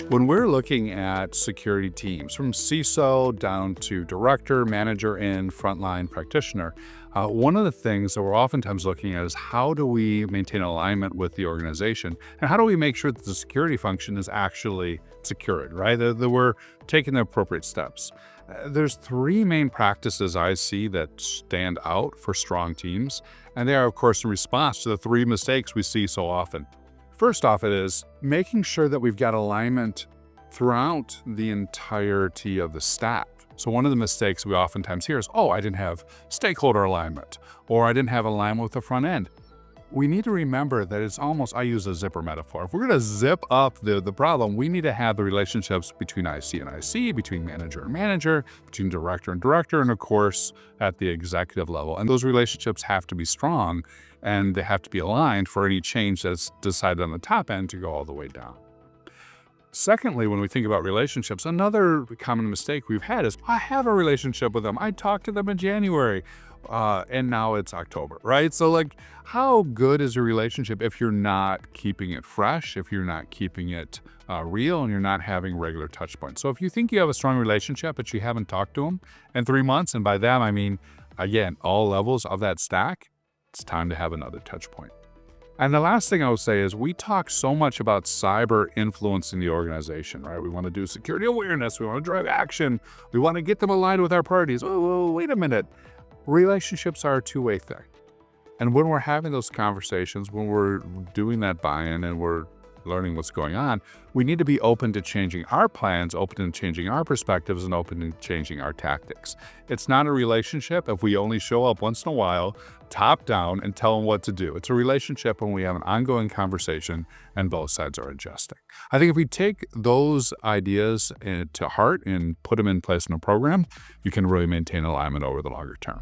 When we're looking at security teams, from CISO down to director, manager, and frontline practitioner, one of the things that we're oftentimes looking at is how do we maintain alignment with the organization, and how do we make sure that the security function is actually secured, right? That we're taking the appropriate steps. There's three main practices I see that stand out for strong teams, and they are, of course, in response to the three mistakes we see so often. First off, it is making sure that we've got alignment throughout the entirety of the stack. So one of the mistakes we oftentimes hear is, oh, I didn't have stakeholder alignment, or I didn't have alignment with the front end. We need to remember that it's almost, I use a zipper metaphor. If we're going to zip up the problem, we need to have the relationships between IC and IC, between manager and manager, between director and director, and of course, at the executive level. And those relationships have to be strong, and they have to be aligned for any change that's decided on the top end to go all the way down. Secondly, when we think about relationships, another common mistake we've had is, I have a relationship with them. I talked to them in January, and now it's October, right? So how good is your relationship if you're not keeping it fresh, if you're not keeping it real, and you're not having regular touch points? So if you think you have a strong relationship, but you haven't talked to them in 3 months, and by that I mean, again, all levels of that stack, it's time to have another touch point. And the last thing I would say is, we talk so much about cyber influencing the organization, right? We want to do security awareness. We want to drive action. We want to get them aligned with our priorities. Oh, wait a minute. Relationships are a two-way thing. And when we're having those conversations, when we're doing that buy-in and we're learning what's going on, we need to be open to changing our plans, open to changing our perspectives, and open to changing our tactics. It's not a relationship if we only show up once in a while, top down, and tell them what to do. It's a relationship when we have an ongoing conversation and both sides are adjusting. I think if we take those ideas to heart and put them in place in a program, you can really maintain alignment over the longer term.